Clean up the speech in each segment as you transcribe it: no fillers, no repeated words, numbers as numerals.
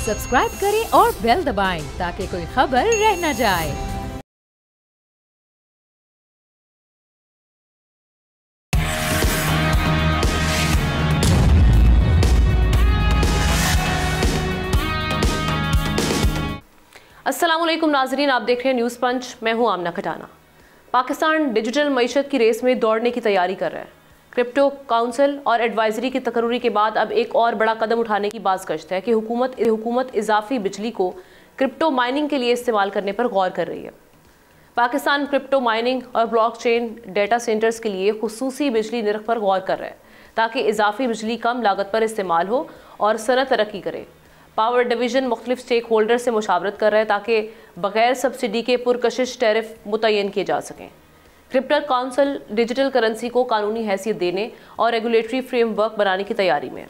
Subscribe करें और bell दबाएं ताकि कोई खबर रह न जाए। अस्सलामुअलैकुम नाजरीन, आप देख रहे हैं न्यूज़ पंच। मैं हूं आमना खटाना। पाकिस्तान डिजिटल मईशत की रेस में दौड़ने की तैयारी कर रहा है। क्रिप्टो काउंसिल और एडवाइजरी की तकर्री के बाद अब एक और बड़ा कदम उठाने की बाज़गश्त है कि हुकूमत इजाफी बिजली को क्रिप्टो माइनिंग के लिए इस्तेमाल करने पर गौर कर रही है। पाकिस्तान क्रिप्टो माइनिंग और ब्लॉकचेन डेटा सेंटर्स के लिए खुसूसी बिजली निर्ख पर गौर कर रहा है ताकि इजाफी बिजली कम लागत पर इस्तेमाल हो और सनत तरक्की करे। पावर डिवीज़न मुख्तलिफ स्टेक होल्डर से मुशावरत कर रहा है ताकि बगैर सब्सिडी के पुरकशिश टैरिफ मुतय्यन किए जा सकें। क्रिप्टो काउंसिल डिजिटल करेंसी को कानूनी हैसियत देने और रेगुलेटरी फ्रेमवर्क बनाने की तैयारी में है।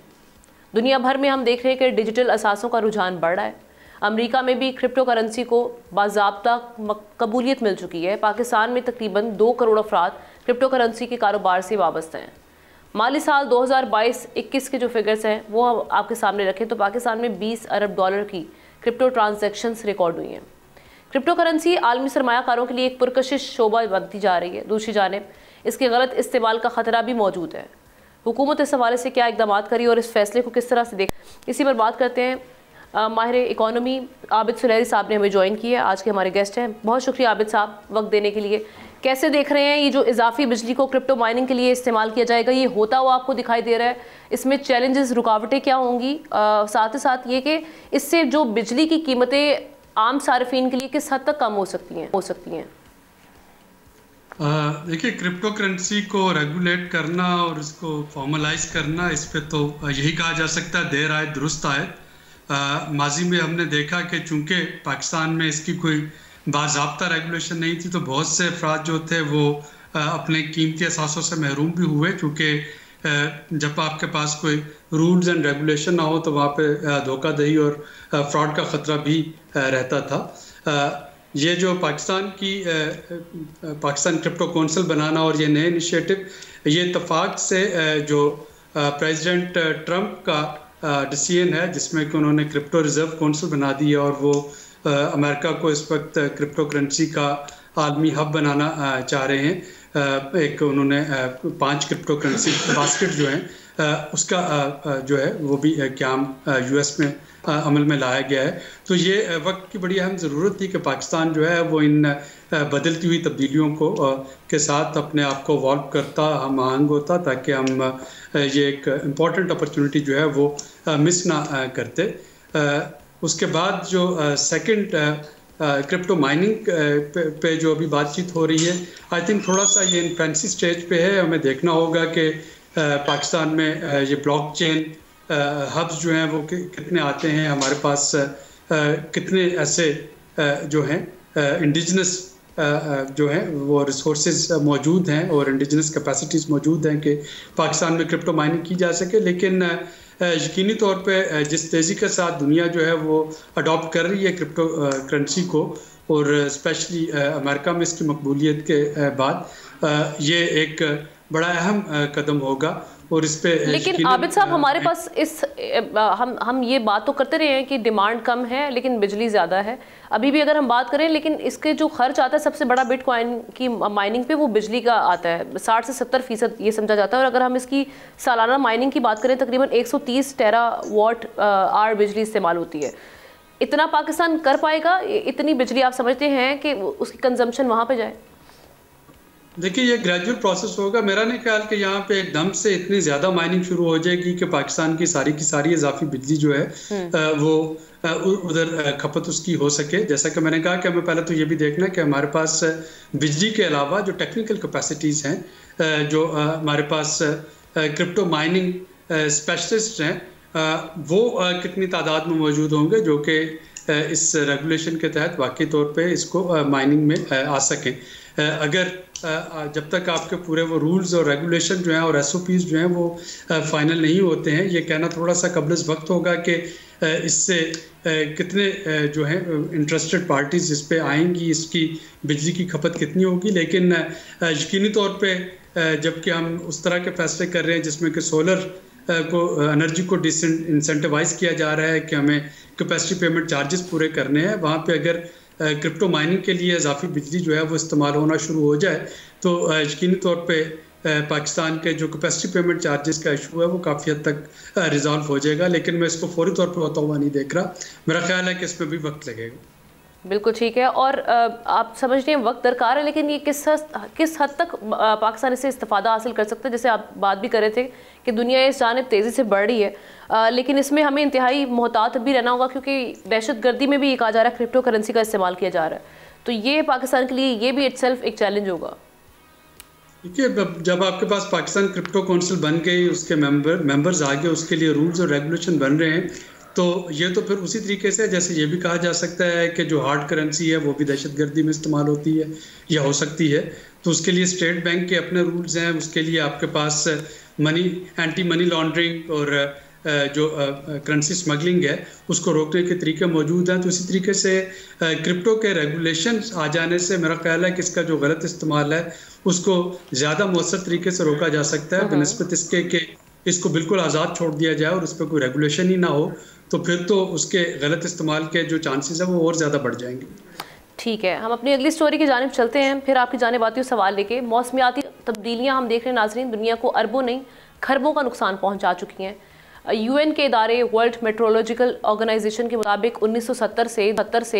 दुनिया भर में हम देख रहे हैं कि डिजिटल असासों का रुझान बढ़ रहा है। अमेरिका में भी क्रिप्टो करेंसी को बाज़ाब्ता कबूलियत मिल चुकी है। पाकिस्तान में तकरीबन 2 करोड़ अफराद क्रिप्टो करेंसी के कारोबार से वाबस्ता हैं। माली साल 2022-21 के जो फिगर्स हैं वो आपके सामने रखें तो पाकिस्तान में 20 अरब डॉलर की क्रिप्टो ट्रांजैक्शंस रिकॉर्ड हुई हैं। क्रिप्टो करेंसी आलमी सरमायाकारों के लिए एक पुरकशिश शोबा बनती जा रही है। दूसरी जानिब इसके गलत इस्तेमाल का खतरा भी मौजूद है। हुकूमत इस हवाले से क्या इकदाम करी और इस फैसले को किस तरह से देख, इसी पर बात करते हैं। माहिर इकोनॉमी आबिद सुलहरी साहब ने हमें ज्वाइन किया है, आज के हमारे गेस्ट हैं। बहुत शुक्रिया आबिद साहब वक्त देने के लिए। कैसे देख रहे हैं ये जो इजाफी बिजली को क्रिप्टो माइनिंग के लिए इस्तेमाल किया जाएगा, ये होता हुआ आपको दिखाई दे रहा है? इसमें चैलेंजेस, रुकावटें क्या होंगी? साथ ही साथ ये कि इससे जो बिजली की कीमतें आम सार्फिन के लिए किस हद तक कम हो सकती हैं? देखिए, क्रिप्टो करेंसी को रेगुलेट करना और इसको फॉर्मलाइज करना, इस पे तो यही कहा जा सकता है देर आए दुरुस्त आए। माजी में हमने देखा कि चूंकि पाकिस्तान में इसकी कोई बाज़ाब्ता रेगुलेशन नहीं थी तो बहुत से अफराद जो थे वो अपने कीमती असासों से महरूम भी हुए, क्योंकि जब आपके पास कोई रूल्स एंड रेगुलेशन ना हो तो वहाँ पे धोखाधड़ी और फ्रॉड का ख़तरा भी रहता था। ये जो पाकिस्तान क्रिप्टो काउंसिल बनाना और ये नए इनिशिएटिव, ये इत्तफाक से जो प्रेसिडेंट ट्रंप का डिसीजन है जिसमें कि उन्होंने क्रिप्टो रिजर्व काउंसिल बना दी है और वो अमेरिका को इस वक्त क्रिप्टो करेंसी का आलमी हब बनाना चाह रहे हैं। एक उन्होंने 5 क्रिप्टो करेंसी बास्केट जो है उसका जो है वो भी क़याम यूएस में अमल में लाया गया है। तो ये वक्त की बड़ी अहम ज़रूरत थी कि पाकिस्तान जो है वो इन बदलती हुई तब्दीलियों को के साथ अपने आप को वॉल्व करता, हम आहंग होता, ताकि हम ये एक इम्पॉर्टेंट अपॉर्चुनिटी जो है वो मिस ना करते। उसके बाद जो सेकंड क्रिप्टो माइनिंग पे जो अभी बातचीत हो रही है, आई थिंक थोड़ा सा ये इन्फेंसी स्टेज पे है। हमें देखना होगा कि पाकिस्तान में ये ब्लॉकचेन हब्स जो हैं वो कितने आते हैं, हमारे पास कितने ऐसे जो हैं इंडिजिनस जो हैं वो रिसोर्सेज मौजूद हैं और इंडिजिनस कैपेसिटीज़ मौजूद हैं कि पाकिस्तान में क्रिप्टो माइनिंग की जा सके। लेकिन यकीनी तौर पे जिस तेज़ी के साथ दुनिया जो है वो अडॉप्ट कर रही है क्रिप्टो करेंसी को, और स्पेशली अमेरिका में इसकी मकबूलियत के बाद ये एक बड़ा अहम कदम होगा। और इस पे लेकिन आबिद साहब, हमारे पास हम ये बात तो करते रहे हैं कि डिमांड कम है लेकिन बिजली ज़्यादा है। अभी भी अगर हम बात करें, लेकिन इसके जो खर्च आता है सबसे बड़ा बिटकॉइन की माइनिंग पे वो बिजली का आता है, 60 से 70% ये समझा जाता है। और अगर हम इसकी सालाना माइनिंग की बात करें तकरीबन 130 टेरावाट आवर बिजली इस्तेमाल होती है। इतना पाकिस्तान कर पाएगा? इतनी बिजली आप समझते हैं कि उसकी कंजम्पशन वहाँ पर जाए? देखिए, ये ग्रेजुअल प्रोसेस होगा। मेरा नहीं ख्याल कि यहाँ पे एकदम से इतनी ज़्यादा माइनिंग शुरू हो जाएगी कि पाकिस्तान की सारी इजाफी बिजली जो है वो उधर खपत उसकी हो सके। जैसा कि मैंने कहा कि हमें पहले तो ये भी देखना है कि हमारे पास बिजली के अलावा जो टेक्निकल कैपेसिटीज़ हैं, जो हमारे पास क्रिप्टो माइनिंग स्पेशलिस्ट हैं, वो कितनी तादाद में मौजूद होंगे जो कि इस रेगुलेशन के तहत वाकई तौर पे इसको माइनिंग में आ सकें। अगर जब तक आपके पूरे वो रूल्स और रेगुलेशन जो हैं और एसओपीज़ जो हैं वो फाइनल नहीं होते हैं, ये कहना थोड़ा सा कबल वक्त होगा कि इससे कितने जो हैं इंटरेस्टेड पार्टीज़ इस पे आएंगी, इसकी बिजली की खपत कितनी होगी। लेकिन यकीनी तौर पे जबकि हम उस तरह के फैसले कर रहे हैं जिसमें कि सोलर को एनर्जी को इंसेंटिवाइज किया जा रहा है कि हमें कैपेसिटी पेमेंट चार्जेस पूरे करने हैं, वहाँ पे अगर क्रिप्टो माइनिंग के लिए इजाफी बिजली जो है वो इस्तेमाल होना शुरू हो जाए तो यकीनी तौर पे पाकिस्तान के जो कैपेसिटी पेमेंट चार्जेस का इशू है वो काफ़ी हद तक रिजॉल्व हो जाएगा। लेकिन मैं इसको फौरी तौर पर होता हुआ नहीं देख रहा, मेरा ख्याल है कि इसमें भी वक्त लगेगा। बिल्कुल ठीक है, और आप समझ रहे हैं वक्त दरकार है, लेकिन ये किस हद तक पाकिस्तान इससे इस्तेफादा हासिल कर सकता है? जैसे आप बात भी कर रहे थे कि दुनिया इस जानिब तेज़ी से बढ़ रही है, लेकिन इसमें हमें इंतहाई मोहतात भी रहना होगा, क्योंकि दहशतगर्दी में भी ये कहा जा रहा है क्रिप्टो करेंसी का इस्तेमाल किया जा रहा है, तो ये पाकिस्तान के लिए ये भी इटसेल्फ एक चैलेंज होगा। देखिए, जब आपके पास पाकिस्तान क्रिप्टो काउंसिल बन गई, उसके मेंबर्स आ गए, उसके लिए रूल्स और रेगुलेशन बन रहे हैं, तो ये तो फिर उसी तरीके से जैसे ये भी कहा जा सकता है कि जो हार्ड करेंसी है वो भी दहशतगर्दी में इस्तेमाल होती है या हो सकती है, तो उसके लिए स्टेट बैंक के अपने रूल्स हैं, उसके लिए आपके पास एंटी मनी लॉन्ड्रिंग और जो करेंसी स्मगलिंग है उसको रोकने के तरीके मौजूद हैं। तो इसी तरीके से क्रिप्टो के रेगुलेशन आ जाने से मेरा ख्याल है कि इसका जो गलत इस्तेमाल है उसको ज़्यादा मौसर तरीके से रोका जा सकता है, बनिस्बत इसके कि इसको बिल्कुल आज़ाद छोड़ दिया जाए और उस पर कोई रेगुलेशन ही ना हो, तो फिर तो उसके गलत इस्तेमाल के जो चांसेस है वो और ज़्यादा बढ़ जाएंगे। ठीक है, हम अपनी अगली स्टोरी की जानिब चलते हैं, फिर आपकी जानिब आती हूँ सवाल लेके। मौसमियाती तब्दीलियाँ हम देख रहे हैं नाज़रीन, दुनिया को अरबों नहीं खरबों का नुकसान पहुँचा चुकी हैं। UN के इदारे वर्ल्ड मेट्रोलॉजिकल ऑर्गेनाइजेशन के मुताबिक 1970 से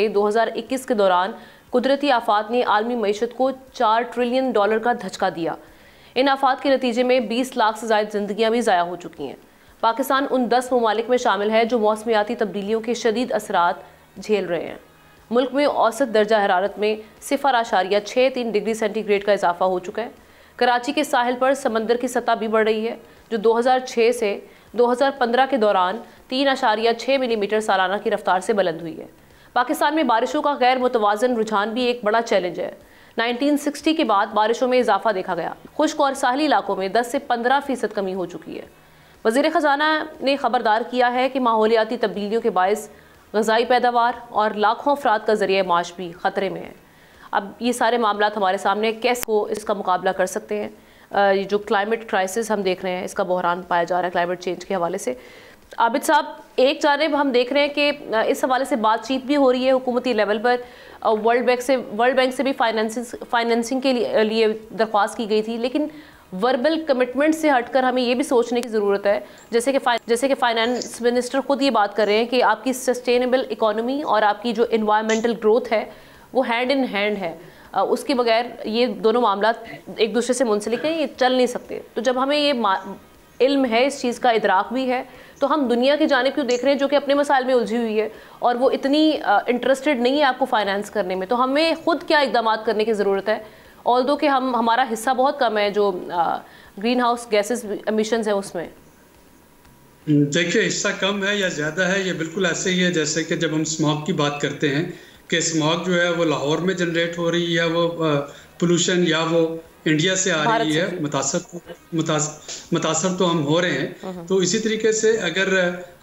2021 के दौरान कुदरती आफात ने आलमी मईशत को $4 ट्रिलियन का धचका दिया। इन आफात के नतीजे में 20 लाख से ज़ायद ज़िंदगियाँ भी ज़ाया हो चुकी हैं। पाकिस्तान उन 10 ममालिक में शामिल है जो मौसमियाती तब्दीलियों के शदीद असरात झेल रहे हैं। मुल्क में औसत दर्जा हरारत में 0.63 डिग्री सेंटीग्रेड का इजाफा हो चुका है। कराची के साहिल पर समंदर की सतह भी बढ़ रही है, जो 2006 से 2015 के दौरान 3.6 मिलीमीटर सालाना की रफ्तार से बुलंद हुई है। पाकिस्तान में बारिशों का गैर मुतवाज़न रुझान भी एक बड़ा चैलेंज है। 1960 के बाद बारिशों में इजाफा देखा गया। खुश्क और साहली इलाकों में 10 से 15% कमी हो चुकी है। वज़ीर ख़जाना ने खबरदार किया है कि माहौलियाती तब्दीलियों के बायस ग़ज़ाई पैदावार और लाखों अफराद का ज़रिया माश भी ख़तरे में है। अब ये सारे मामला हमारे सामने, कैसे वो इसका मुकाबला कर सकते हैं? ये जो क्लाइमेट क्राइसिस हम देख रहे हैं, इसका बहरान पाया जा रहा है क्लाइमेट चेंज के हवाले से। आबिद साहब, एक जानिब हम देख रहे हैं कि इस हवाले से बातचीत भी हो रही है हुकूमती लेवल पर। वर्ल्ड बैंक से भी फाइनेंसिंग के लिए दरख्वास्त की गई थी, लेकिन वर्बल कमिटमेंट से हटकर हमें ये भी सोचने की ज़रूरत है, जैसे कि फाइनेंस मिनिस्टर खुद ये बात कर रहे हैं कि आपकी सस्टेनेबल इकोनॉमी और आपकी जो इन्वायरमेंटल ग्रोथ है वो हैंड इन हैंड है, उसके बगैर ये दोनों मामला एक दूसरे से मुंसलिक हैं, ये चल नहीं सकते। तो जब हमें ये इल्म है, इस चीज़ का इदराक भी है, तो हम दुनिया की जानिब क्यों देख रहे हैं जो कि अपने मसाइल में उलझी हुई है और वो इतनी इंटरेस्टेड नहीं है आपको फाइनेंस करने में? तो हमें खुद क्या इकदाम करने की ज़रूरत है, ऑल्दो कि हमारा हिस्सा बहुत कम है जो ग्रीन हाउस गैसेस एमिशंस है उसमें। देखिए, हिस्सा कम है या ज़्यादा है, ये बिल्कुल ऐसे ही है जैसे कि जब हम स्मॉग की बात करते हैं कि स्मॉग जो है वो लाहौर में जनरेट हो रही है, वो पोल्यूशन या वो इंडिया से आ रही है, मुतासर तो हम हो रहे हैं। तो इसी तरीके से अगर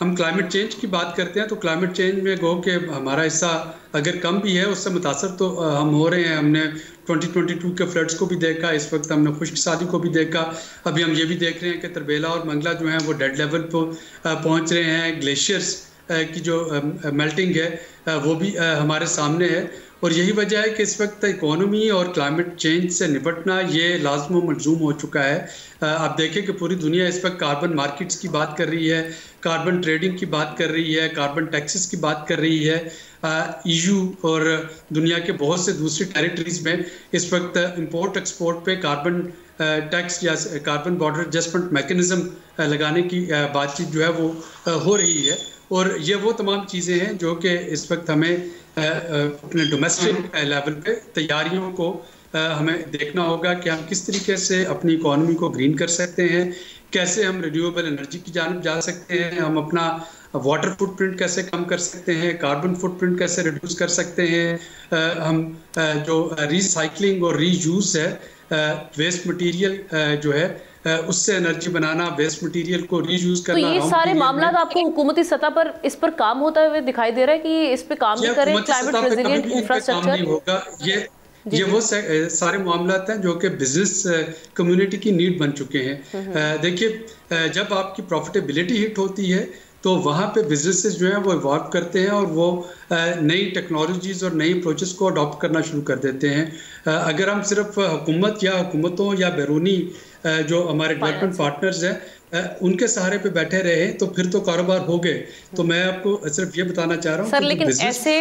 हम क्लाइमेट चेंज की बात करते हैं तो क्लाइमेट चेंज में गो कि हमारा हिस्सा अगर कम भी है उससे मुतासर तो हम हो रहे हैं। हमने 2022 के फ्लड्स को भी देखा, इस वक्त हमने खुश्क साली को भी देखा, अभी हम ये भी देख रहे हैं कि तरबेला और मंगला जो हैं वो डेड लेवल पर पहुँच रहे हैं। ग्लेशियर्स की जो मेल्टिंग है वो भी हमारे सामने है, और यही वजह है कि इस वक्त इकोनॉमी और क्लाइमेट चेंज से निपटना ये लाज़िम व मलज़ूम हो चुका है। आप देखें कि पूरी दुनिया इस वक्त कार्बन मार्केट्स की बात कर रही है, कार्बन ट्रेडिंग की बात कर रही है, कार्बन टैक्सेस की बात कर रही है। EU और दुनिया के बहुत से दूसरी टेरिटरीज़ में इस वक्त इंपोर्ट एक्सपोर्ट पे कार्बन टैक्स या कार्बन बॉर्डर एडजस्टमेंट मैकेनिज़्म लगाने की बातचीत जो है वो हो रही है। और ये वो तमाम चीज़ें हैं जो कि इस वक्त हमें अपने डोमेस्टिक लेवल पे तैयारियों को हमें देखना होगा कि हम किस तरीके से अपनी इकोनॉमी को ग्रीन कर सकते हैं, कैसे हम रिन्यूएबल एनर्जी की जानिब जा सकते हैं, हम अपना वाटर फुटप्रिंट कैसे कम कर सकते हैं, कार्बन फुटप्रिंट कैसे रिड्यूस कर सकते हैं, हम जो रिसाइकलिंग और रीयूज़ है, वेस्ट मटेरियल जो है उससे एनर्जी बनाना, वेस्ट मटेरियल को रीयूज करना। तो ये सारे मामला आपको हुकूमती सतह पर इस पर काम होता हुए दिखाई दे रहा है कि इस पे काम भी करें, क्लाइमेट रेजिलिएंट इंफ्रास्ट्रक्चर होगा। ये वो सारे मामला हैं जो कि बिजनेस कम्युनिटी की नीड बन चुके हैं। देखिए, जब आपकी प्रॉफिटेबिलिटी हिट होती है तो वहाँ पे बिजनेसेस जो हैं वो इवॉल्व करते हैं और वो नई टेक्नोलॉजीज़ और नई अप्रोचेस को अडॉप्ट करना शुरू कर देते हैं। अगर हम सिर्फ हुकूमत या हुकूमतों या बैरूनी जो हमारे डेवलपमेंट पार्टनर्स हैं उनके सहारे पे बैठे रहे तो फिर तो कारोबार हो गए। तो मैं आपको सिर्फ ये बताना चाह रहा हूँ सर, लेकिन ऐसे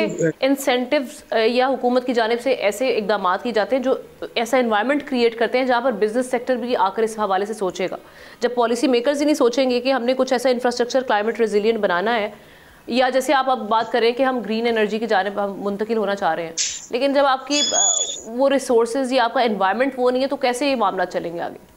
इंसेंटिव्स या हुकूमत की जानिब से ऐसे इकदाम किए जाते हैं जो ऐसा एनवायरनमेंट क्रिएट करते हैं जहाँ पर बिजनेस सेक्टर भी आकर इस हवाले से सोचेगा। जब पॉलिसी मेकर्स ही नहीं सोचेंगे कि हमने कुछ ऐसा इंफ्रास्ट्रक्चर क्लाइमेट रेजिलिएंट बनाना है, या जैसे आप अब बात करें कि हम ग्रीन एनर्जी की जानिब हम मुंतकिल होना चाह रहे हैं, लेकिन जब आपकी वो रिसोर्सेज या आपका एनवायरनमेंट वो नहीं है तो कैसे ये मामला चलेंगे आगे?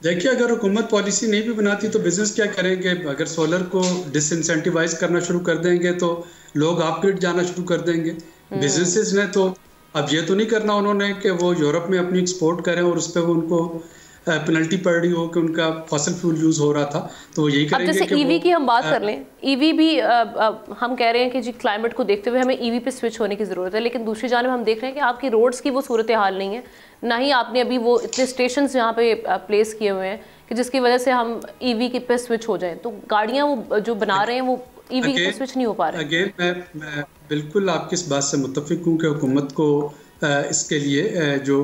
देखिए, अगर हुकूमत पॉलिसी नहीं भी बनाती तो बिजनेस क्या करेंगे? अगर सोलर को डिसइंसेंटिवाइज करना शुरू कर देंगे तो लोग ऑफ ग्रिड जाना शुरू कर देंगे। बिजनेसेस ने तो अब ये तो नहीं करना उन्होंने कि वो यूरोप में अपनी एक्सपोर्ट करें और उस पर वो उनको पेनल्टी पड़ रही हो कि उनका फॉसिल फ्यूल यूज हो रहा था, तो यही करेंगे। जैसे ईवी की हम बात कर लें, ईवी भी हम कह रहे हैं कि जी क्लाइमेट को देखते हुए हमें ईवी पे स्विच होने की ज़रूरत है, लेकिन दूसरी जानिब हम देख रहे हैं कि आपकी रोड्स की वो सूरत हाल नहीं है, ना ही आपने अभी वो इतने स्टेशन यहाँ पे प्लेस किए हुए हैं कि जिसकी वजह से हम ईवी के पे स्विच हो जाएं। तो गाड़ियाँ वो जो बना रहे हैं वो ईवी पे स्विच नहीं हो पा रहे। अगेन मैं बिल्कुल आपकी इस बात से मुत्तफिक हूँ कि हुकूमत को इसके लिए जो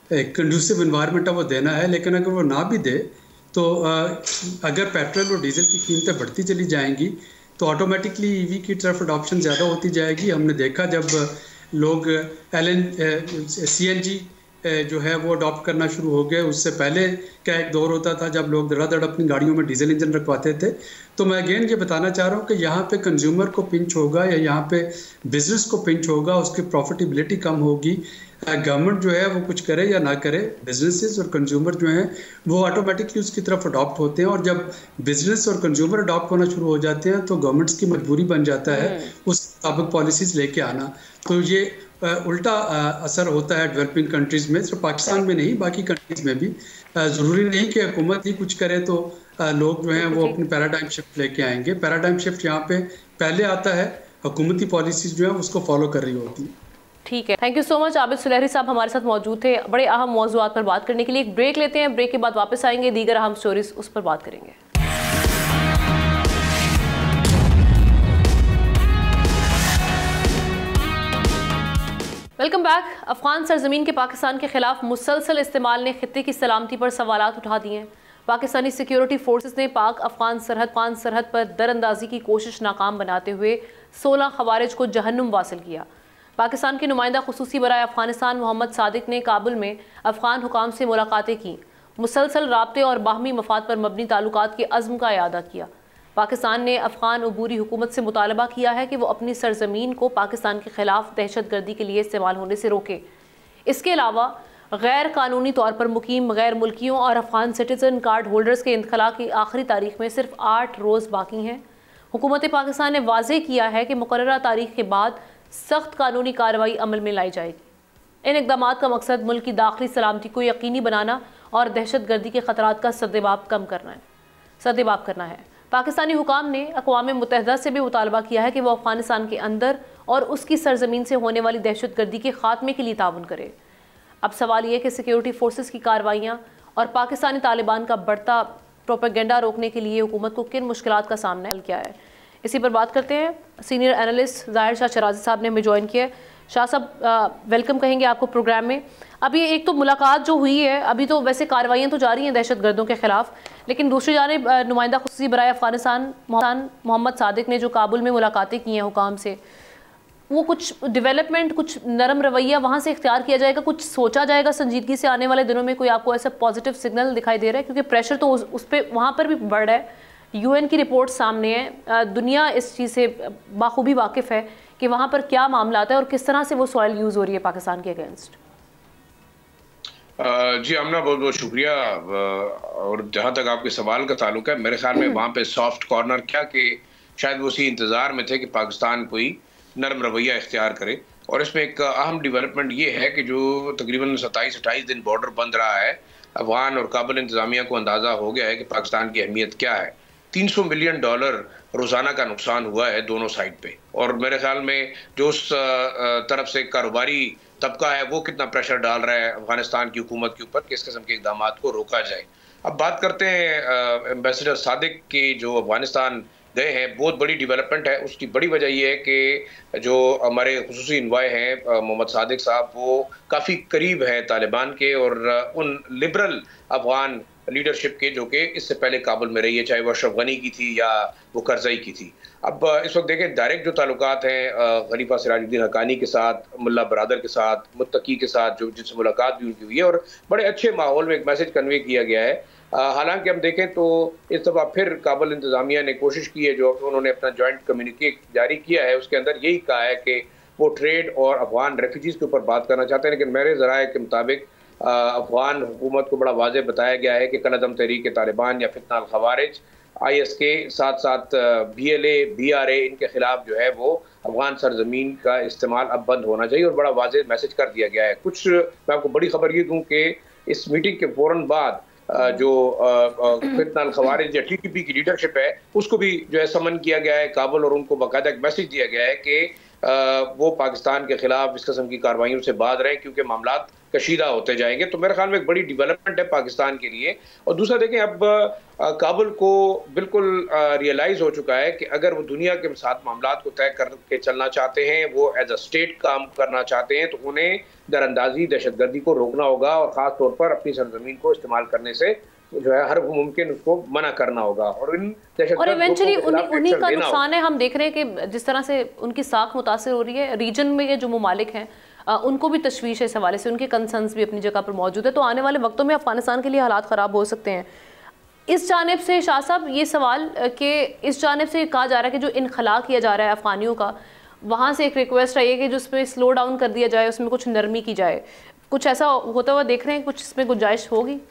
एक कंडूसिव इन्वायरमेंट है वो देना है, लेकिन अगर वो ना भी दे तो अगर पेट्रोल और डीजल की कीमतें बढ़ती चली जाएंगी तो ऑटोमेटिकली ईवी की तरफ अडॉप्शन ज़्यादा होती जाएगी। हमने देखा जब लोग CNG जो है वो अडॉप्ट करना शुरू हो गए, उससे पहले क्या एक दौर होता था जब लोग धड़ाधड़ अपनी गाड़ियों में डीजल इंजन रखवाते थे। तो मैं अगेन ये बताना चाह रहा हूँ कि यहाँ पे कंज्यूमर को पिंच होगा या यहाँ पे बिजनेस को पिंच होगा, उसकी प्रॉफिटेबिलिटी कम होगी। गवर्नमेंट जो है वो कुछ करे या ना करे, बिजनेसेस और कंज्यूमर जो हैं वो ऑटोमेटिकली उसकी तरफ अडॉप्ट होते हैं, और जब बिजनेस और कंज्यूमर अडॉप्ट होना शुरू हो जाते हैं तो गवर्नमेंट्स की मजबूरी बन जाता है उस मुताबिक पॉलिसीज लेके आना। तो ये उल्टा असर होता है डेवलपिंग कंट्रीज़ में, सिर्फ पाकिस्तान में नहीं बाकी कंट्रीज़ में भी। ज़रूरी नहीं कि हुकूमत ही कुछ करे तो लोग जो हैं वो अपनी पैराडाइम शिफ्ट लेके आएंगे। पैराडाइम शिफ्ट यहाँ पे पहले आता है, हुकूमती पॉलिसीज जो है उसको फॉलो कर रही होती है। ठीक है, thank you so much. Abid Sulehri साहब हमारे साथ मौजूद थे बड़े अहम मौज़ूआत पर बात करने के लिए। एक ब्रेक लेते हैं, ब्रेक के बाद वापस आएंगे, दीगर अहम स्टोरीज उस पर बात करेंगे। Welcome back. अफगान सरजमीन के पाकिस्तान के खिलाफ मुसलसल इस्तेमाल ने खित्ते की सलामती पर सवालात उठा दिए हैं। पाकिस्तानी सिक्योरिटी फोर्सेस ने पाक अफगान सरहद पर दरअंदाजी की कोशिश नाकाम बनाते हुए 16 खवारिज को जहन्नुम वासिल किया। पाकिस्तान के नुमाइंदा खुसूसी बराए अफगानिस्तान मोहम्मद सादिक ने काबुल में अफगान हुकाम से मुलाकातें की, मुसलसल राब्ते और बाहमी मफाद पर मबनी ताल्लुकात के अज़्म का इआदा किया। पाकिस्तान ने अफगान अबूरी हुकूमत से मुतालबा किया है कि वो अपनी सरजमीन को पाकिस्तान के खिलाफ दहशतगर्दी के लिए इस्तेमाल होने से रोके। इसके अलावा गैर कानूनी तौर पर मुकीम गैर मुल्कियों और अफगान सिटीज़न कार्ड होल्डर्स के इंतखला की आखिरी तारीख में सिर्फ 8 रोज़ बाकी हैं। हुकूमत पाकिस्तान ने वाज़े किया है कि मुकर्ररा तारीख के बाद सख्त कानूनी कार्रवाई अमल में लाई जाएगी। इन इक़दाम का मकसद मुल्क की दाखिली सलामती को यकीनी बनाना और दहशतगर्दी के ख़तरात का सद्देबाब करना है। पाकिस्तानी हुकाम ने अक़वाम मुत्तहिदा से भी मुतालबा किया है कि वो अफ़गानिस्तान के अंदर और उसकी सरजमीन से होने वाली दहशतगर्दी के खात्मे के लिए ताउन करे। अब सवाल ये कि सिक्योरिटी फोर्सेस की कार्रवाइयाँ और पाकिस्तानी तालिबान का बढ़ता प्रोपेगेंडा रोकने के लिए हुकूमत को किन मुश्किलात का सामना किया है, इसी पर बात करते हैं। सीनियर एनालिस्ट ज़ाहिर शाह शराजी साहब ने हमें ज्वाइन किया है। शाह साहब, वेलकम कहेंगे आपको प्रोग्राम में। अभी एक तो मुलाकात जो हुई है, अभी तो वैसे कार्रवाइयाँ तो जारी हैं दहशतगर्दों के खिलाफ, लेकिन दूसरी जानिब नुमाइंदा खुसूसी बराए अफगानिस्तान मोहम्मद सादिक ने जो काबुल में मुलाकातें की हैं हुकाम से, वो कुछ डेवलपमेंट, कुछ नरम रवैया वहाँ से इख्तियार किया जाएगा, कुछ सोचा जाएगा संजीदगी से आने वाले दिनों में? कोई आपको ऐसा पॉजिटिव सिग्नल दिखाई दे रहा है? क्योंकि प्रेशर तो उस पर वहाँ पर भी बढ़ रहा है। UN की रिपोर्ट सामने है, दुनिया इस चीज़ से बाखूबी वाकिफ़ है कि वहाँ पर क्या मामला आता है और किस तरह से वो सॉइल यूज़ हो रही है पाकिस्तान के अगेंस्ट। जी आमना, बहुत बहुत शुक्रिया। और जहाँ तक आपके सवाल का ताल्लुक है, मेरे ख्याल में वहाँ पे सॉफ्ट कॉर्नर क्या कि शायद वो उसी इंतज़ार में थे कि पाकिस्तान कोई नरम रवैया इख्तियार करे। और इसमें एक अहम डेवलपमेंट ये है कि जो तकरीबन 27-28 दिन बॉर्डर बंद रहा है, अफगान और काबुल इंतज़ामिया को अंदाज़ा हो गया है कि पाकिस्तान की अहमियत क्या है। $300 मिलियन रोज़ाना का नुकसान हुआ है दोनों साइड पे, और मेरे ख्याल में जो उस तरफ से कारोबारी तबका है वो कितना प्रेशर डाल रहा है अफगानिस्तान की हुकूमत के ऊपर कि इस किस्म के इक़दाम को रोका जाए। अब बात करते हैं एम्बेसडर सादिक की, जो अफगानिस्तान गए हैं, बहुत बड़ी डेवलपमेंट है। उसकी बड़ी वजह ये है कि जो हमारे खुसूसी इन्वाय हैं मोहम्मद सादिक साहब, वो काफ़ी करीब हैं तालिबान के और उन लिबरल अफगान लीडरशिप के जो कि इससे पहले काबुल में रही है, चाहे वो अशरफ गनी की थी या वो करजई की थी। अब इस वक्त देखें डायरेक्ट जो ताल्लुकात हैं खलीफा सिराजुद्दीन हक्कानी के साथ, मुल्ला बरादर के साथ, मुत्तकी के साथ जो जिनसे मुलाकात भी उनकी हुई है और बड़े अच्छे माहौल में एक मैसेज कन्वे किया गया है। हालांकि हम देखें तो इस दफ़ा फिर काबुल इंतज़ामिया ने कोशिश की है, जो उन्होंने अपना जॉइंट कम्युनिके जारी किया है उसके अंदर यही कहा है कि वो ट्रेड और अफगान रेफ्यूजीज़ के ऊपर बात करना चाहते हैं। लेकिन मेरे ज़राए के मुताबिक अफगान हुकूमत को बड़ा वाज़े बताया गया है कि कलअदम तहरीक तालिबान या फितना अल खवारिज, IS के साथ साथ BLA, BRA इनके खिलाफ जो है वो अफगान सरजमीन का इस्तेमाल अब बंद होना चाहिए और बड़ा वाज़े मैसेज कर दिया गया है। कुछ मैं आपको बड़ी खबर ये दूँ कि इस मीटिंग के फ़ौरन बाद जो फितना अल खवारिज या TTP की लीडरशिप है उसको भी जो है समन किया गया है काबुल और उनको बाकायदा एक मैसेज दिया गया है कि वो पाकिस्तान के खिलाफ इस किस्म की कार्रवाइयों से बाज रहे क्योंकि मामलात कशीदा होते जाएंगे। तो मेरे ख्याल में एक बड़ी डेवलपमेंट है पाकिस्तान के लिए। और दूसरा देखें, अब काबुल को बिल्कुल रियलाइज हो चुका है कि अगर वो दुनिया के साथ मामलात को तय करके चलना चाहते हैं, वो एज अ स्टेट काम करना चाहते हैं, तो उन्हें दरअंदाजी दहशतगर्दी को रोकना होगा और ख़ास तौर पर अपनी सरजमीन को इस्तेमाल करने से जो है हर मुमकिन उसको मना करना होगा। और इवेंचुअली उन्हीं का नुकसान है। हम देख रहे हैं कि जिस तरह से उनकी साख मुतासर हो रही है, रीजन में ये जो ममालिक हैं उनको भी तशवीश है इस हवाले से, उनके कंसर्न्स भी अपनी जगह पर मौजूद है। तो आने वाले वक्तों में अफगानिस्तान के लिए हालात ख़राब हो सकते हैं। इस जानिब से शाह साहब ये सवाल कि इस जानिब से कहा जा रहा है कि जो इनखला किया जा रहा है अफगानियों का, वहाँ से एक रिक्वेस्ट आई है कि जो उसमें स्लो डाउन कर दिया जाए, उसमें कुछ नरमी की जाए। कुछ ऐसा होता हुआ देख रहे हैं, कुछ इसमें गुंजाइश होगी?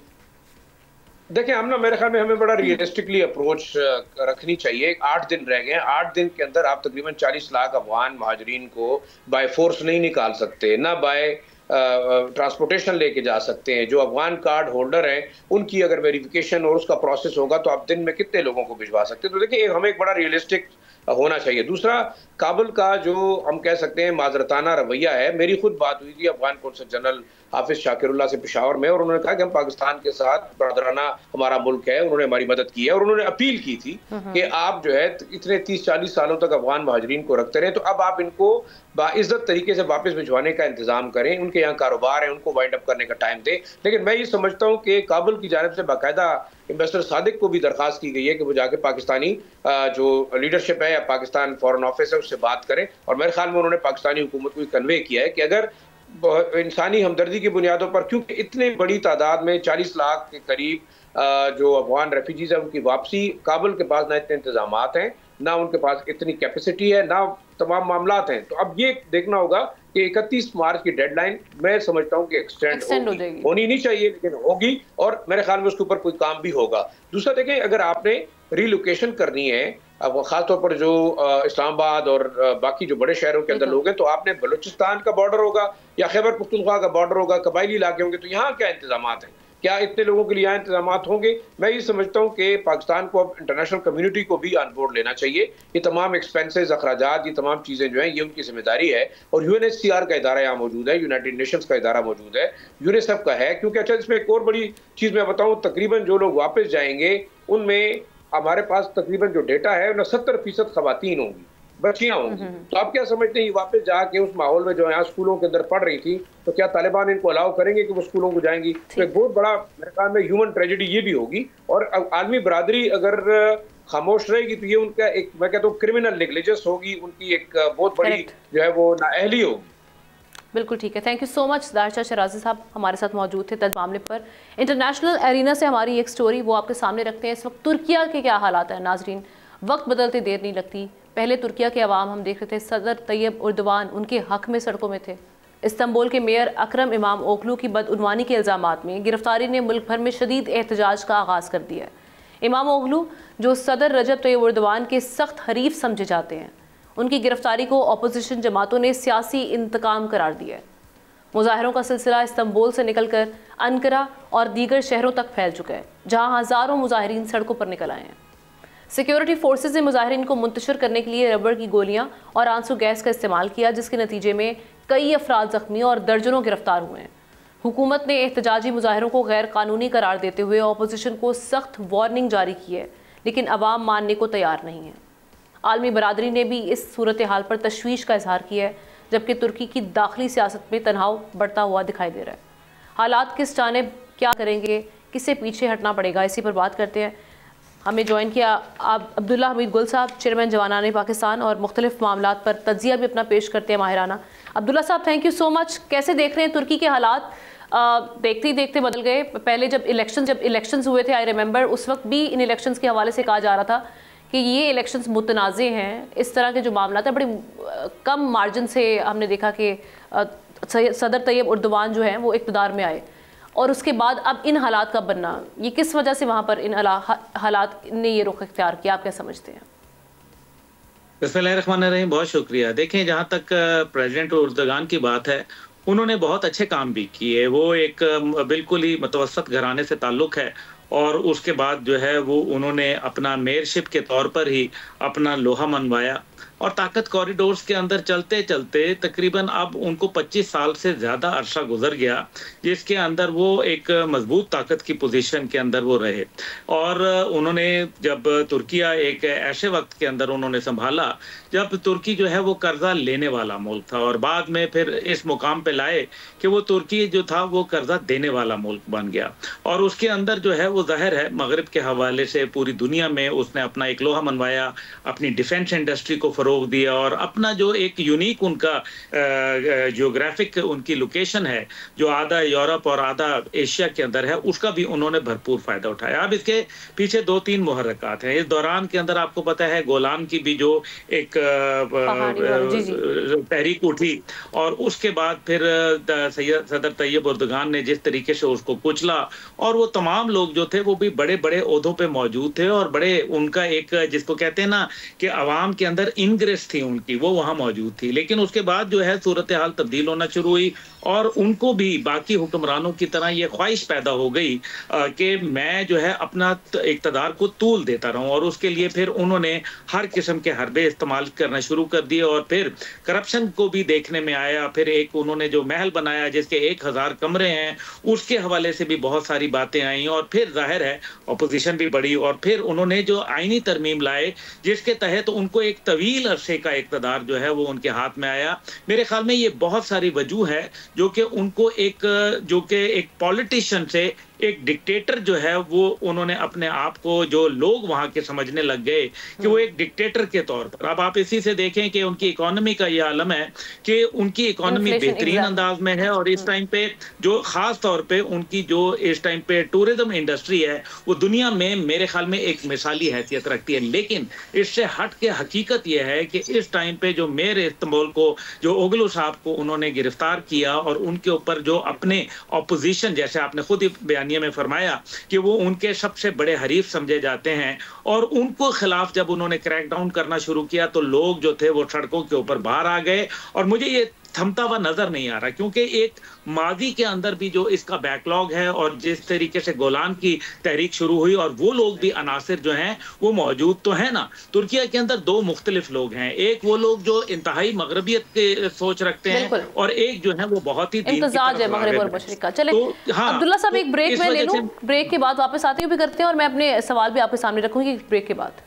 देखिए, हम ना मेरे ख्याल में हमें बड़ा रियलिस्टिकली अप्रोच रखनी चाहिए। 8 दिन रह गए हैं, 8 दिन के अंदर आप तकरीबन 40 लाख अफगान महाजरीन को बाय फोर्स नहीं निकाल सकते, ना बाय ट्रांसपोर्टेशन लेके जा सकते हैं। जो अफगान कार्ड होल्डर हैं उनकी अगर वेरिफिकेशन और उसका प्रोसेस होगा तो आप दिन में कितने लोगों को भिजवा सकते हैं। तो देखिए, हमें एक बड़ा रियलिस्टिक होना चाहिए। दूसरा, काबुल का जो हम कह सकते हैं माजरताना रवैया है, मेरी खुद बात हुई थी अफगान कौंसल जनरल हाफिज शाकिरुल्लाह से पेशावर में, और उन्होंने कहा कि हम पाकिस्तान के साथ बरदराना हमारा मुल्क है, उन्होंने हमारी मदद की है और उन्होंने अपील की थी कि आप जो है इतने 30-40 सालों तक अफगान महाजरीन को रखते रहे, तो अब आप इनको बाइज्जत तरीके से वापस भिजवाने का इंतजाम करें। उनके यहाँ कारोबार है, उनको वाइंड अप करने का टाइम दें। लेकिन मैं ये समझता हूँ कि काबुल की जानिब से बाकायदा एम्बेसडर सादिक को भी दरख्वास्त की गई है कि वो जाके पाकिस्तानी जो लीडरशिप है या पाकिस्तान फॉरेन ऑफिस है उससे बात करें। और मेरे ख्याल में उन्होंने पाकिस्तानी हुकूमत को कन्वे किया है कि अगर इंसानी हमदर्दी की बुनियादों पर, क्योंकि इतनी बड़ी तादाद में 40 लाख के करीब जो अफगान रेफ्यूजीज है उनकी वापसी, काबुल के पास ना इतने इंतजाम हैं, ना उनके पास इतनी कैपेसिटी है, ना तमाम मामलात हैं। तो अब ये देखना होगा कि 31 मार्च की डेडलाइन मैं समझता हूँ कि एक्सटेंड होनी नहीं चाहिए, लेकिन होगी और मेरे ख्याल में उसके ऊपर कोई काम भी होगा। दूसरा देखें, अगर आपने रिलोकेशन करनी है, अब खासतौर पर जो इस्लामाबाद और बाकी जो बड़े शहरों के अंदर लोग हैं, तो आपने बलूचिस्तान का बॉर्डर होगा या खैबर पख्तूनख्वा का बॉर्डर होगा, कबायली इलाके होंगे, तो यहाँ क्या इंतजाम हैं? क्या इतने लोगों के लिए यहाँ इंतजाम होंगे? मैं ये समझता हूँ कि पाकिस्तान को अब इंटरनेशनल कम्युनिटी को भी ऑन बोर्ड लेना चाहिए। ये तमाम एक्सपेंसेस, अखराजात, ये तमाम चीज़ें जो हैं ये उनकी जिम्मेदारी है। और UNHCR का इदारा यहाँ मौजूद है, यूनाइटेड नेशंस का इदारा मौजूद है, यूनिसेफ का है। क्योंकि अच्छा, इसमें एक और बड़ी चीज़ मैं बताऊँ, तकरीबन जो लोग वापस जाएंगे उनमें हमारे पास तकरीबन जो डेटा है उनमें 70% खवातीन होंगी, बच्चियां होंगी। तो आप क्या समझते हैं, वापस जाके उस माहौल में जो यहाँ स्कूलों के अंदर पढ़ रही थी, तो क्या तालिबान इनको अलाउ करेंगे कि वो स्कूलों को जाएंगी? तो एक बहुत बड़ा मेरे ख्याल में ह्यूमन ट्रेजेडी ये भी होगी। और आलमी बरादरी अगर खामोश रहेगी तो ये उनका एक, मैं कहता हूँ, क्रिमिनल नेग्लिजेंस होगी, उनकी एक बहुत बड़ी जो है वो नाअहली होगी। बिल्कुल ठीक है, थैंक यू सो मच। दारशा शराजी साहब हमारे साथ मौजूद थे तज मामले पर। इंटरनेशनल एरिना से हमारी एक स्टोरी वो आपके सामने रखते हैं। इस वक्त तुर्किया के क्या हालात हैं नाजरीन? वक्त बदलते देर नहीं लगती। पहले तुर्किया के अवाम हम देख रहे थे सदर तैयब उर्दवान उनके हक में सड़कों में थे। इस्तांबुल के मेयर अकरम इमाम ओगलू की बदउनवानी के इल्ज़ामात में गिरफ्तारी ने मुल्क भर में शदीद एहतजाज का आगाज़ कर दिया है। इमाम ओगलू, जो सदर रजब तैयब उर्दवान के सख्त हरीफ समझे जाते हैं, उनकी गिरफ्तारी को अपोजिशन जमातों ने सियासी इंतकाम करार दिया है। मुजाहरों का सिलसिला इस्तांबुल से निकलकर अनकरा और दीगर शहरों तक फैल चुका है, जहां हज़ारों मुजाहिरीन सड़कों पर निकल आए हैं। सिक्योरिटी फोर्सेज ने मुजाहिरीन को मुंतशिर करने के लिए रबड़ की गोलियां और आंसू गैस का इस्तेमाल किया, जिसके नतीजे में कई अफराद जख्मी और दर्जनों गिरफ्तार हुए हैं। हुकूमत ने एहतजाजी मुजाहिरों को गैर कानूनी करार देते हुए अपोजिशन को सख्त वार्निंग जारी की है, लेकिन अवाम मानने को तैयार नहीं है। आलमी बरादरी ने भी इस सूरत हाल पर तशवीश का इजहार किया है, जबकि तुर्की की दाखिली सियासत में तनाव बढ़ता हुआ दिखाई दे रहा है। हालात किस जानिब क्या करेंगे, किससे पीछे हटना पड़ेगा, इसी पर बात करते हैं। हमें ज्वाइन किया आप अब्दुल्ला हमीद गुल साहब, चेयरमैन जवानाने पाकिस्तान, और मुख्तलिफ मामलात पर तज्जिया भी अपना पेश करते हैं माहिराना। अब्दुल्ला साहब, थैंक यू सो मच। कैसे देख रहे हैं तुर्की के हालात? देखते ही देखते बदल गए। पहले जब इलेक्शंस हुए थे, आई रिमेंबर, उस वक्त भी इन इलेक्शंस के हवाले से कहा जा रहा था कि ये इलेक्शंस मुतनाज़े हैं। इस तरह के जो मामला था बड़े कम मार्जिन से हमने देखा कि सदर तैयब उर्दवान जो हैं वो इक़्तिदार में आए, और उसके बाद अब इन हालात का बनना, ये किस वजह से वहाँ पर इन हालात ने ये रुख इख्तियार किया, आप क्या समझते हैं? बिस्मिल्लाहिर्रहमानिर्रहीम, बहुत शुक्रिया। देखें, जहाँ तक प्रेसिडेंट उर्दगान की बात है, उन्होंने बहुत अच्छे काम भी किए। वो एक बिल्कुल ही मुतवस्सत घराने से ताल्लुक़ है, और उसके बाद जो है वो उन्होंने अपना मेयरशिप के तौर पर ही अपना लोहा मनवाया, और ताकत कॉरिडोर्स के अंदर चलते चलते तकरीबन अब उनको 25 साल से ज़्यादा अरसा गुजर गया, जिसके अंदर वो एक मजबूत ताकत की पोजीशन के अंदर वो रहे। और उन्होंने जब तुर्किया एक ऐसे वक्त के अंदर उन्होंने संभाला जब तुर्की जो है वो कर्जा लेने वाला मुल्क था, और बाद में फिर इस मुकाम पे लाए कि वो तुर्की जो था वो कर्जा देने वाला मुल्क बन गया। और उसके अंदर जो है वो जाहिर है मगरिब के हवाले से पूरी दुनिया में उसने अपना एक लोहा मनवाया, अपनी डिफेंस इंडस्ट्री को फरोग दिया, और अपना जो एक यूनिक उनका जियोग्राफिक उनकी लोकेशन है जो आधा यूरोप और आधा एशिया के अंदर है, उसका भी उन्होंने भरपूर फायदा उठाया। अब इसके पीछे 2-3 मुहर्रकात हैं। इस दौरान के अंदर आपको पता है गोलान की भी जो एक तहरीक उठी, और उसके बाद फिर सदर तैयब उर्दगान ने जिस तरीके से उसको कुचला, और वो तमाम लोग जो थे वो भी बड़े बड़े ओहदों पे मौजूद थे, और बड़े उनका एक जिसको कहते हैं ना कि अवाम के अंदर इंग्रेस थी उनकी, वो वहाँ मौजूद थी। लेकिन उसके बाद जो है सूरत हाल तब्दील होना शुरू हुई, और उनको भी बाकी हुक्मरानों की तरह ये ख्वाहिश पैदा हो गई कि मैं जो है अपना इक़्तिदार को तूल देता रहूं, और उसके लिए फिर उन्होंने हर किस्म के हरबे इस्तेमाल करना शुरू कर दिए, और फिर करप्शन को भी देखने में आया। फिर एक उन्होंने जो महल बनाया जिसके 1000 कमरे हैं, उसके हवाले से भी बहुत सारी बातें आई, और फिर जाहिर है अपोजिशन भी बढ़ी, और फिर उन्होंने जो आईनी तरमीम लाए जिसके तहत उनको एक तवील अरसे का इक़्तिदार जो है वो उनके हाथ में आया। मेरे ख्याल में ये बहुत सारी वजूह है जो कि उनको एक पॉलिटिशियन से एक डिक्टेटर जो है वो उन्होंने अपने आप को जो लोग वहां के समझने लग गए कि वो एक डिक्टेटर के तौर पर। अब आप इसी से देखें कि उनकी इकोनॉमी का ये आलम है कि उनकी इकोनॉमी बेहतरीन अंदाज में है, और इस टाइम पे जो खास तौर पे उनकी जो इस टाइम पे टूरिज्म इंडस्ट्री है वो दुनिया में मेरे ख्याल में एक मिसाली हैसियत रखती है। लेकिन इससे हट के हकीकत यह है कि इस टाइम पे जो मेयर इस्तांबुल को जो ओगलू साहब को उन्होंने गिरफ्तार किया, और उनके ऊपर जो अपने ऑपोजिशन, जैसे आपने खुद ही बयानिया में फरमाया कि वो उनके सबसे बड़े हरीफ समझे जाते हैं, और उनको खिलाफ जब उन्होंने क्रैकडाउन करना शुरू किया तो लोग जो थे वो सड़कों के ऊपर बाहर आ गए। और मुझे ये थमता हुआ नजर नहीं आ रहा, क्योंकि एक माजी के अंदर भी जो इसका बैकलॉग है, और जिस तरीके से गोलान की तहरीक शुरू हुई, और वो लोग भी अनासिर जो हैं वो मौजूद तो है ना। तुर्किया के अंदर 2 मुख्तलिफ लोग हैं, एक वो लोग जो इंतहाई मगरबियत के सोच रखते हैं, और एक जो है वो बहुत ही इम्तिजाज है मगरिब और मशरिक का। चले अब्दुल्ला साहब, एक ब्रेक में ले लूं, ब्रेक के बाद वापस आते हुए भी करते हैं, और मैं अपने सवाल भी आपके सामने रखूंगी ब्रेक के बाद।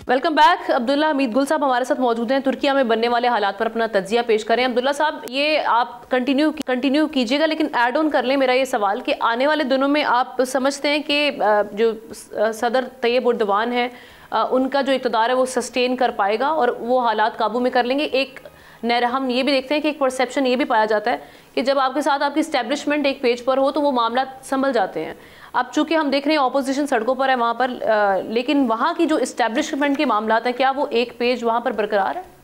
Welcome back. अब्दुल्ला हमीद गुल साहब हमारे साथ मौजूद हैं, तुर्किया में बनने वाले हालात पर अपना तज्जिया पेश करें। अब्दुल्ला साहब, ये आप कंटिन्यू कीजिएगा, लेकिन ऐड ऑन कर लें मेरा ये सवाल कि आने वाले दिनों में आप समझते हैं कि जो सदर तैयब उर्दवान है उनका जो इक़्तिदार है वो सस्टेन कर पाएगा और वो हालात काबू में कर लेंगे? एक हम ये भी देखते हैं कि एक परसेप्शन ये भी पाया जाता है कि जब आपके साथ आपकी इस्टेब्लिशमेंट एक पेज पर हो तो वो मामला संभल जाते हैं। अब चूंकि हम देख रहे हैं ऑपोजिशन सड़कों पर है वहाँ पर, लेकिन वहाँ की जो इस्टेब्लिशमेंट के मामला हैं, क्या वो एक पेज वहाँ पर बरकरार है?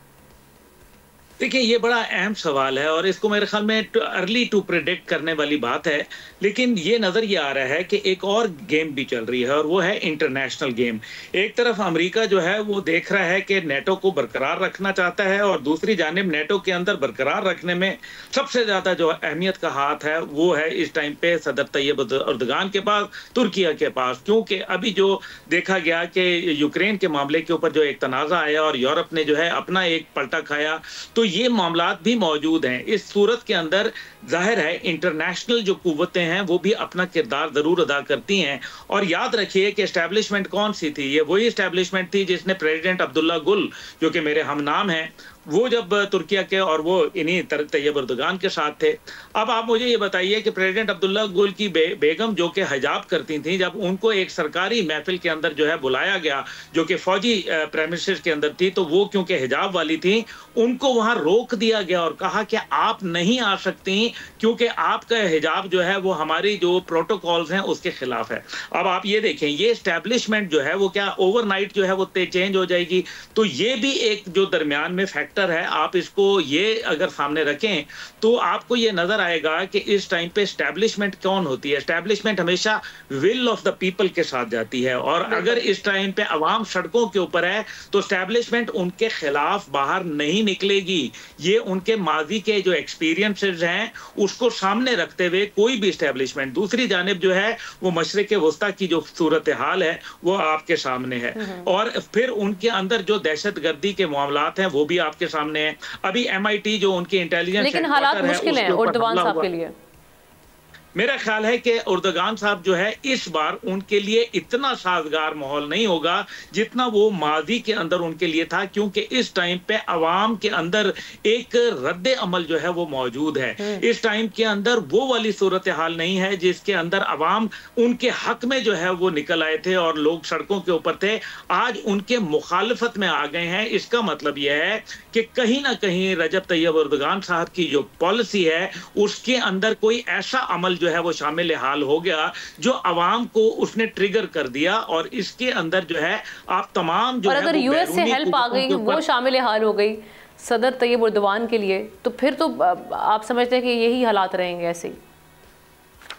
देखिए, ये बड़ा अहम सवाल है, और इसको मेरे ख्याल में अर्ली टू प्रेडिक्ट करने वाली बात है। लेकिन ये नज़र ये आ रहा है कि एक और गेम भी चल रही है, और वो है इंटरनेशनल गेम। एक तरफ अमेरिका जो है वो देख रहा है कि नेटो को बरकरार रखना चाहता है, और दूसरी जानिब नेटो के अंदर बरकरार रखने में सबसे ज़्यादा जो अहमियत का हाथ है वो है इस टाइम पे सदर तैयब उर्दगान के पास, तुर्किया के पास। क्योंकि अभी जो देखा गया कि यूक्रेन के मामले के ऊपर जो एक तनाज़ा आया और यूरोप ने जो है अपना एक पलटा खाया, तो ये मामलात भी मौजूद हैं। इस सूरत के अंदर जाहिर है इंटरनेशनल जो कुव्वतें हैं वो भी अपना किरदार जरूर अदा करती हैं। और याद रखिए कि एस्टैब्लिशमेंट कौन सी थी, ये वही एस्टैब्लिशमेंट थी जिसने प्रेसिडेंट अब्दुल्ला गुल, जो कि मेरे हमनाम हैं, वो जब तुर्किया के और वो इन्हीं तैयब एर्दोगान के साथ थे। अब आप मुझे ये बताइए कि प्रेसिडेंट अब्दुल्ला गुल की बेगम जो कि हिजाब करती थी, जब उनको एक सरकारी महफिल के अंदर जो है बुलाया गया जो कि फौजी प्रेमिसेस के अंदर थी, तो वो क्योंकि हिजाब वाली थी उनको वहां रोक दिया गया और कहा कि आप नहीं आ सकती क्योंकि आपका हिजाब जो है वो हमारी जो प्रोटोकॉल्स हैं उसके खिलाफ है। अब आप ये देखें, ये एस्टैब्लिशमेंट जो है वो क्या ओवरनाइट जो है वो चेंज हो जाएगी? तो ये भी एक जो दरमियान में फैक्टर है, आप इसको ये अगर सामने रखें तो आपको ये नजर आएगा कि इस टाइम पे एस्टैब्लिशमेंट कौन होती है। एस्टैब्लिशमेंट हमेशा विल ऑफ द पीपल के साथ जाती है, और अगर इस टाइम पे अवाम सड़कों के ऊपर है तो एस्टैब्लिशमेंट उनके खिलाफ बाहर नहीं निकलेगी। ये उनके माजी के जो एक्सपीरियंसेस हैं उसको सामने रखते हुए कोई भी एस्टैब्लिशमेंट। दूसरी जानिब जो है वो मशरिक वस्ता की जो सूरत हाल है वो आपके सामने है, और फिर उनके अंदर जो दहशतगर्दी के मामलात हैं वो भी आपके सामने है। अभी MIT जो उनकी इंटेलिजेंस, लेकिन हालात मुश्किल हैं एर्दोगान साहब के लिए। मेरा ख्याल है कि एर्दोगान साहब जो है इस बार उनके लिए इतना साजगार माहौल नहीं होगा जितना वो माजी के अंदर उनके लिए था, क्योंकि इस टाइम पे अवाम के अंदर एक रद्द अमल जो है वो मौजूद है। इस टाइम के अंदर वो वाली सूरत हाल नहीं है जिसके अंदर अवाम उनके हक में जो है वो निकल आए थे और लोग सड़कों के ऊपर थे। आज उनके मुखालफत में आ गए हैं। इसका मतलब यह है कि कहीं ना कहीं रजब तैयब एर्दोगान साहब की जो पॉलिसी है उसके अंदर कोई ऐसा अमल जो है वो शामिल हाल हो गया जो अवाम को उसने ट्रिगर कर दिया, और इसके अंदर जो है आप तमाम जो और अगर यूएस से हेल्प आ गई, वो शामिल हाल हो गई सदर तैयब एर्दोगान के लिए, तो फिर तो आप समझते हैं कि यही हालात रहेंगे ऐसे ही?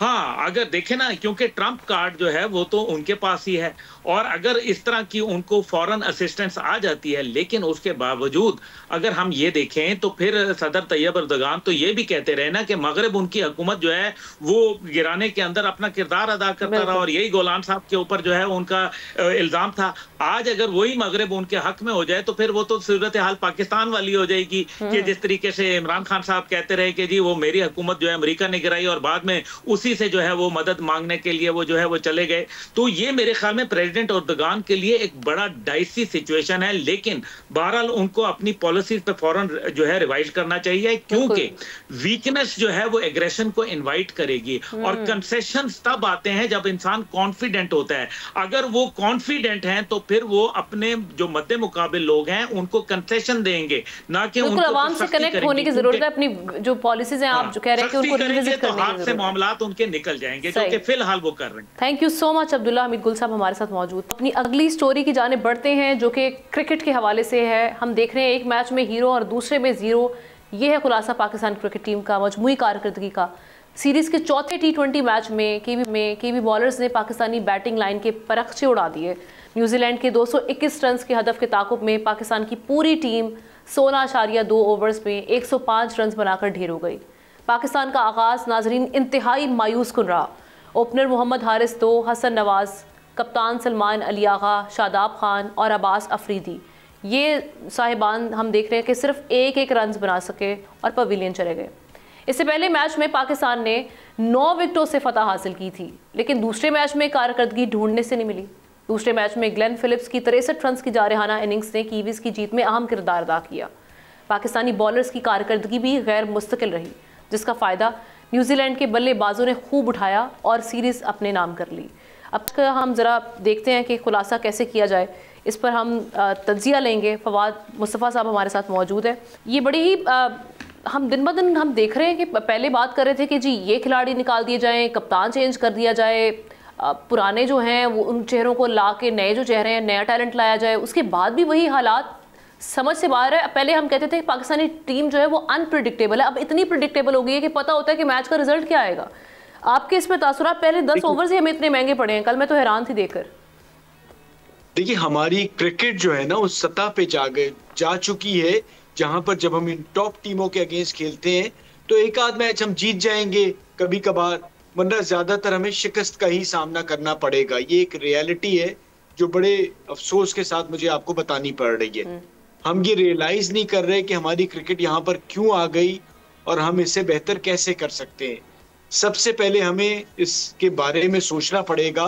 हाँ, अगर देखें ना, क्योंकि ट्रंप कार्ड जो है वो तो उनके पास ही है, और अगर इस तरह की उनको फॉरेन असिस्टेंस आ जाती है, लेकिन उसके बावजूद अगर हम ये देखें तो फिर सदर तैयब एर्दोगान तो ये भी कहते रहे ना कि मगरब उनकी हुकूमत जो है वो गिराने के अंदर अपना किरदार अदा करता रहा, और यही गोलान साहब के ऊपर जो है उनका इल्जाम था। आज अगर वही मगरब उनके हक में हो जाए तो फिर वो तो सूरत हाल पाकिस्तान वाली हो जाएगी कि जिस तरीके से इमरान खान साहब कहते रहे कि जी वो मेरी हुकूमत जो है अमेरिका ने गिराई, और बाद में उसी से जो है वो मदद मांगने के लिए वो जो है वो चले गए। तो ये मेरे ख्याल में प्रेसिडेंट एर्दोगान के लिए एक बड़ा डाइसी सिचुएशन है, लेकिन बहरहाल उनको अपनी पॉलिसीज पे फौरन जो है रिवाइज करना चाहिए, क्योंकि वीकनेस जो है वो एग्रेशन को इनवाइट करेगी, और कंसेशंस तब आते हैं जब इंसान कॉन्फिडेंट होता है। अगर वो कॉन्फिडेंट हैं तो फिर वो अपने जो मद्दे मुकाबिल लोग हैं उनको कंसेशन देंगे, ना कि उनको आवाम से कनेक्ट होने की जरूरत है। अपनी जो पॉलिसीज हैं आप जो कह रहे हैं कि उनको रिविजिट करने की जरूरत है, से मामलात उनके निकल जाएंगे, जो कि फिलहाल वो कर रहे हैं। Thank you so much Abdullah Hamid गुल साहब हमारे साथ मौजूद। अपनी अगली स्टोरी की जाने बढ़ते हैं जो कि क्रिकेट के हवाले से है। हम देख रहे हैं एक मैच में हीरो और दूसरे में जीरो। ये है खुलासा पाकिस्तान क्रिकेट टीम का मजमूई कारकर्दगी का। सीरीज के चौथे T20 मैच में केवी बॉलर्स ने पाकिस्तानी बैटिंग लाइन के परखचे उड़ा दिए। न्यूजीलैंड के 221 रन के हदफ के ताकुब में पाकिस्तान की पूरी टीम 16.2 ओवर्स में 105 रन बनाकर ढेर हो गई। पाकिस्तान का आगाज़ नाजरीन इंतहाई मायूस कुन रहा। ओपनर मोहम्मद हारिस 2, हसन नवाज, कप्तान सलमान अली आगा, शादाब खान और अब्बास अफरीदी, ये साहिबान हम देख रहे हैं कि सिर्फ एक रन बना सके और पवेलियन चले गए। इससे पहले मैच में पाकिस्तान ने 9 विकेटों से फतह हासिल की थी, लेकिन दूसरे मैच में कारकर्दगी ढूंढने से नहीं मिली। दूसरे मैच में ग्लेन फिलिप्स की 63 रन की जारहाना इनिंग्स ने कीवीज की जीत में अहम किरदार अदा किया। पाकिस्तानी बॉलर्स की कारकर्दगी भी गैर मुस्तकिल रही, जिसका फ़ायदा न्यूजीलैंड के बल्लेबाजों ने खूब उठाया और सीरीज़ अपने नाम कर ली। अब हम ज़रा देखते हैं कि खुलासा कैसे किया जाए, इस पर हम तज्जिया लेंगे। फवाद मुस्तफ़ा साहब हमारे साथ मौजूद है। ये बड़ी ही हम दिन ब दिन हम देख रहे हैं कि पहले बात कर रहे थे कि जी ये खिलाड़ी निकाल दिए जाएँ, कप्तान चेंज कर दिया जाए, पुराने जो हैं वो उन चेहरों को ला के नए जो चेहरे हैं नया टैलेंट लाया जाए। उसके बाद भी वही हालात समझ से बाहर है। पहले हम कहते थे कि पाकिस्तानी टीम जो है वो अनप्रिडिक्टेबल है, अब इतनी प्रिडिक्टेबल हो गई है कि पता होता है कि मैच का रिजल्ट क्या आएगा। आपके इसमें तासुरात? पहले 10 ओवर से हमें इतने महंगे पड़े हैं, कल मैं तो हैरान थी देखकर। देखिए, हमारी क्रिकेट जो है ना उस सतह पे जा चुकी है जहां पर जब हम इन टॉप टीमों के अगेंस्ट खेलते हैं तो एक आध मैच हम जीत जाएंगे कभी कभार, वरना ज्यादातर हमें शिकस्त का ही सामना करना पड़ेगा। ये एक रियलिटी है जो बड़े अफसोस के साथ मुझे आपको बतानी पड़ रही है। हम ये रियलाइज नहीं कर रहे कि हमारी क्रिकेट यहाँ पर क्यों आ गई और हम इसे बेहतर कैसे कर सकते हैं। सबसे पहले हमें इसके बारे में सोचना पड़ेगा,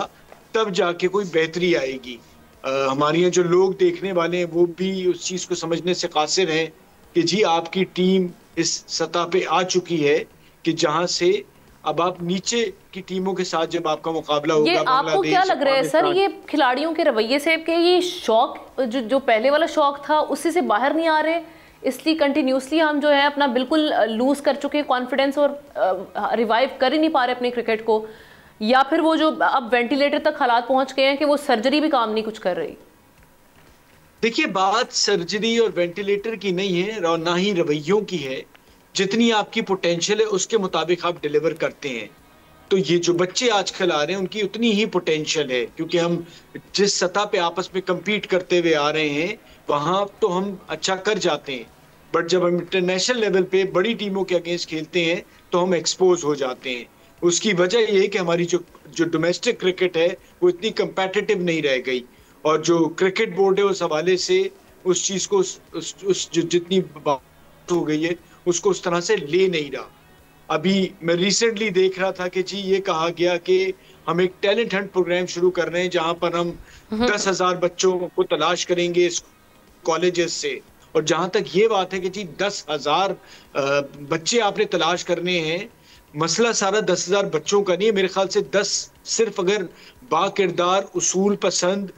तब जाके कोई बेहतरी आएगी। हमारे यहाँ जो लोग देखने वाले हैं वो भी उस चीज को समझने से कासिर हैं कि जी आपकी टीम इस सतह पे आ चुकी है कि जहां से अब आप नीचे की टीमों के साथ जब आपका मुकाबला होगा, ये आपको क्या लग रहा है सर, ये खिलाड़ियों के रवैये से कि ये शौक जो पहले वाला शौक था उसी से बाहर नहीं आ रहे, इसलिए कंटिन्यूसली हम जो है अपना बिल्कुल लूज कर चुके, कॉन्फिडेंस और रिवाइव कर ही नहीं पा रहे अपने क्रिकेट को, या फिर वो जो अब वेंटिलेटर तक हालात पहुंच गए हैं कि वो सर्जरी भी काम नहीं कुछ कर रही? देखिए, बात सर्जरी और वेंटिलेटर की नहीं है और ना ही रवैयों की है। जितनी आपकी पोटेंशियल है उसके मुताबिक आप डिलीवर करते हैं। तो ये जो बच्चे आजकल आ रहे हैं उनकी उतनी ही पोटेंशियल है, क्योंकि हम जिस सतह पे आपस में compete करते हुए आ रहे हैं वहां तो हम अच्छा कर जाते हैं, बट जब हम इंटरनेशनल लेवल पे बड़ी टीमों के अगेंस्ट खेलते हैं तो हम एक्सपोज हो जाते हैं। उसकी वजह ये है कि हमारी जो डोमेस्टिक क्रिकेट है वो इतनी कंपेटिटिव नहीं रह गई, और जो क्रिकेट बोर्ड है उस हवाले से उस चीज को उस जितनी बात हो गई है उसको उस तरह से ले नहीं रहा। अभी मैं रिसेंटली देख रहा था कि जी ये कहा गया कि हम एक टैलेंट हंट प्रोग्राम शुरू कर रहे हैं जहां पर हम 10,000 बच्चों को तलाश करेंगे कॉलेजेस से, और जहां तक ये बात है कि जी 10,000 बच्चे आपने तलाश करने हैं, मसला सारा 10,000 बच्चों का नहीं है। मेरे ख्याल से 10 सिर्फ अगर बाकिरदार उसूल पसंद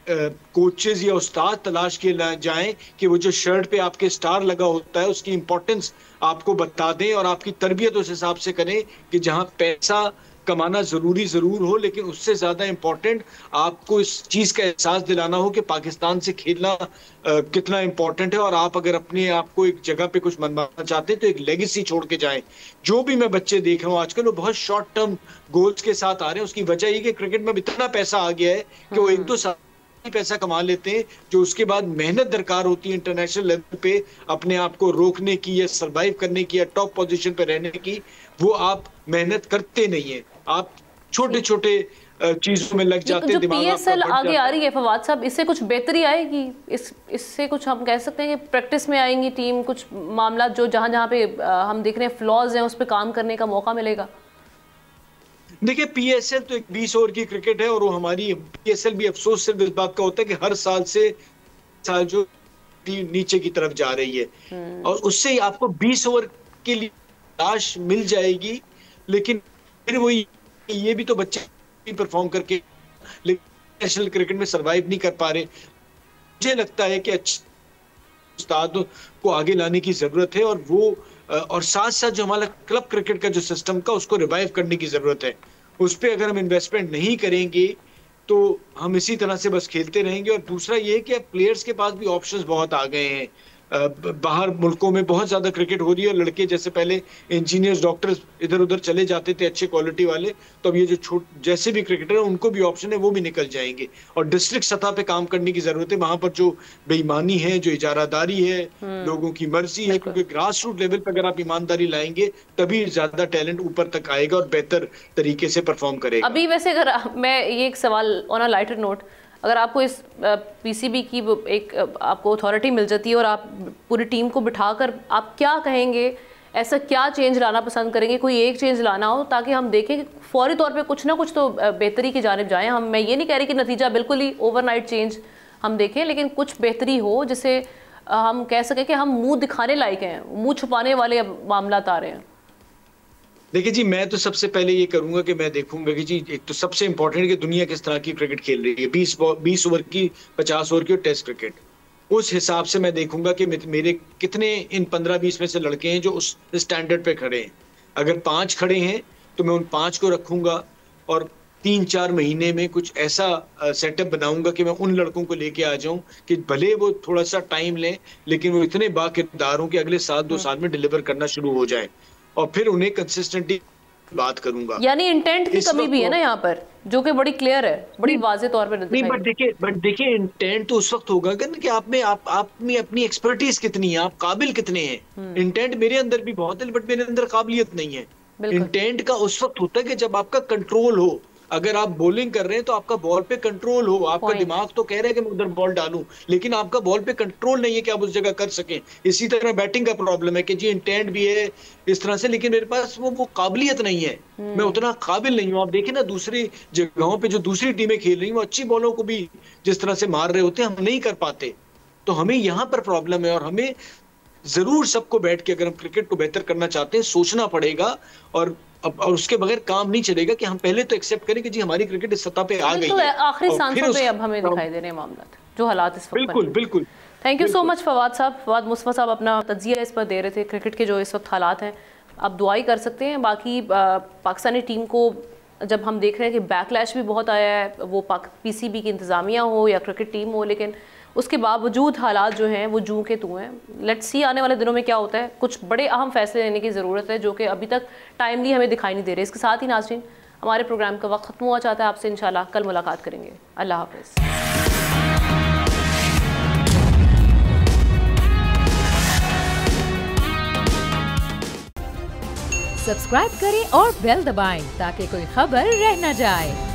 कोचेज या उस्ताद तलाश किए जाएं कि वो जो शर्ट पे आपके स्टार लगा होता है उसकी इंपॉर्टेंस आपको बता दें और आपकी तरबियत उस हिसाब से करें कि जहां पैसा कमाना जरूर हो, लेकिन उससे ज्यादा इंपॉर्टेंट आपको इस चीज का एहसास दिलाना हो कि पाकिस्तान से खेलना कितना इंपॉर्टेंट है, और आप अगर अपने आप को एक जगह पे कुछ मनवाना चाहते हैं तो एक लेगेसी छोड़ के जाएं। जो भी मैं बच्चे देख रहा हूँ आजकल वो बहुत शॉर्ट टर्म गोल्स के साथ आ रहे हैं। उसकी वजह ये कि क्रिकेट में इतना पैसा आ गया है कि वो 1-2 साल पैसा कमा लेते हैं, जो उसके बाद मेहनत दरकार होती है इंटरनेशनल लेवल पे अपने आप को रोकने की या सरवाइव करने की या टॉप पोजीशन पे रहने की, वो आप मेहनत करते नहीं है। आप छोटे छोटे चीजों में लग जाते हैं। पीएसएल आगे आ रही है फवाद साहब, इससे कुछ बेहतरी आएगी? इससे कुछ हम कह सकते हैं कि प्रैक्टिस में आएंगी टीम, कुछ मामला जो जहां पे हम देख रहे हैं फ्लॉज हैं उस पर काम करने का मौका मिलेगा? देखिए, पीएसएल तो एक 20 ओवर की क्रिकेट है, और वो हमारी पीएसएल भी अफसोस सिर्फ इस बात का होता है कि हर साल जो नीचे की तरफ जा रही है, और उससे आपको 20 ओवर के लिए तलाश मिल जाएगी, लेकिन फिर वो ये भी तो बच्चे परफॉर्म करके नेशनल क्रिकेट में सरवाइव नहीं कर पा रहे। मुझे लगता है कि अच्छे उस्तादों को आगे लाने की जरूरत है, और वो और साथ साथ जो हमारा क्लब क्रिकेट का जो सिस्टम का उसको रिवाइव करने की जरूरत है। उस पर अगर हम इन्वेस्टमेंट नहीं करेंगे तो हम इसी तरह से बस खेलते रहेंगे। और दूसरा ये कि प्लेयर्स के पास भी ऑप्शंस बहुत आ गए हैं। बाहर मुल्कों में बहुत ज्यादा क्रिकेट हो रही है, और लड़के जैसे पहले इंजीनियर्स डॉक्टर्स इधर उधर चले जाते थे अच्छे क्वालिटी वाले, तो अब ये जो जैसे भी क्रिकेटर है उनको भी ऑप्शन है, वो भी निकल जाएंगे। और डिस्ट्रिक्ट सतह पे काम करने की जरूरत है, वहां पर जो बेईमानी है, जो इजारादारी है, लोगों की मर्जी है, क्योंकि ग्रास रूट लेवल पर अगर आप ईमानदारी लाएंगे तभी ज्यादा टैलेंट ऊपर तक आएगा और बेहतर तरीके से परफॉर्म करेगा। अभी वैसे अगर मैं ये एक सवाल ऑन अ लाइटर नोट, अगर आपको इस पीसीबी की एक आपको अथॉरिटी मिल जाती है और आप पूरी टीम को बिठाकर आप क्या कहेंगे, ऐसा क्या चेंज लाना पसंद करेंगे? कोई एक चेंज लाना हो ताकि हम देखें कि फौरी तौर पे कुछ ना कुछ तो बेहतरी की जानिब जाएं। मैं ये नहीं कह रही कि नतीजा बिल्कुल ही ओवरनाइट चेंज हम देखें, लेकिन कुछ बेहतरी हो जिससे हम कह सकें कि हम मुंह दिखाने लायक हैं, मुंह छुपाने वाले मामला आ रहे हैं। देखिए जी, मैं तो सबसे पहले ये करूंगा कि मैं देखूंगा कि जी एक तो सबसे इंपॉर्टेंट है कि दुनिया किस तरह की क्रिकेट खेल रही है, 20 ओवर की, 50 ओवर की और टेस्ट क्रिकेट। उस हिसाब से मैं देखूंगा कि मेरे कितने इन 15-20 में से लड़के हैं जो उस स्टैंडर्ड पे खड़े हैं। अगर 5 खड़े हैं तो मैं उन 5 को रखूंगा, और 3-4 महीने में कुछ ऐसा सेटअप बनाऊंगा कि मैं उन लड़कों को लेके आ जाऊं कि भले वो थोड़ा सा टाइम लें, लेकिन वो इतने बाकिरदार हों कि अगले 7-2 साल में डिलीवर करना शुरू हो जाए, और फिर उन्हें कंसिस्टेंटली बात करूंगा। यानी इंटेंट की कमी भी है ना यहाँ पर, जो कि बड़ी क्लियर है, बड़ी वाज़ेह तौर पर नहीं। बट देखिए इंटेंट तो उस वक्त होगा कि आप में अपनी एक्सपर्टीज कितनी है, आप काबिल कितने हैं। इंटेंट मेरे अंदर भी बहुत है, बट मेरे अंदर काबिलियत नहीं है। इंटेंट का उस वक्त होता है कि जब आपका कंट्रोल हो, अगर आप बॉलिंग कर रहे हैं तो आपका बॉल पे कंट्रोल हो, आपका दिमाग तो कह रहा है कि मैं उधर बॉल डालूं, लेकिन आपका बॉल पे कंट्रोल नहीं है कि आप उस जगह कर सकें। इसी तरह बैटिंग का प्रॉब्लम है कि जी इंटेंट भी है इस तरह से, लेकिन मेरे पास वो काबिलियत नहीं है, मैं उतना काबिल नहीं हूं। आप देखें ना दूसरी जगहों पे जो दूसरी टीमें खेल रही हैं वो अच्छी बॉलों को भी जिस तरह से मार रहे होते हैं, हम नहीं कर पाते। तो हमें यहाँ पर प्रॉब्लम है और हमें जरूर सबको बैठ के, अगर हम क्रिकेट को बेहतर करना चाहते हैं, सोचना पड़ेगा। और उसके बगैर काम नहीं चलेगा कि हम पहले तो एक्सेप्ट करें कि जी हमारी क्रिकेट इस सतह पे आ गई है। आखिरी सांसों पे अब हमें दिखाई दे रहे हैं मामला, जो हालात इस वक्त। बिल्कुल बिल्कुल। Thank you so much Fawad साहब। फवाद मुस्तफा साहब अपना तज्जिया इस पर दे रहे थे, क्रिकेट के जो इस वक्त हालात हैं। आप दुआई कर सकते हैं। बाकी पाकिस्तानी टीम को जब हम देख रहे हैं कि बैकलैश भी बहुत आया है, वो पीसीबी की इंतज़ामिया हो या क्रिकेट टीम हो, लेकिन उसके बावजूद हालात जो हैं वो जूं के तू हैं। लेट्स सी आने वाले दिनों में क्या होता है। कुछ बड़े अहम फैसले लेने की ज़रूरत है जो कि अभी तक टाइमली हमें दिखाई नहीं दे रहे। इसके साथ ही नाज़रीन, हमारे प्रोग्राम का वक्त ख़त्म हुआ चाहता है। आपसे इंशाल्लाह कल मुलाकात करेंगे। अल्लाह हाफ़िज़। सब्सक्राइब करें और बेल दबाएं ताकि कोई खबर रह न जाए।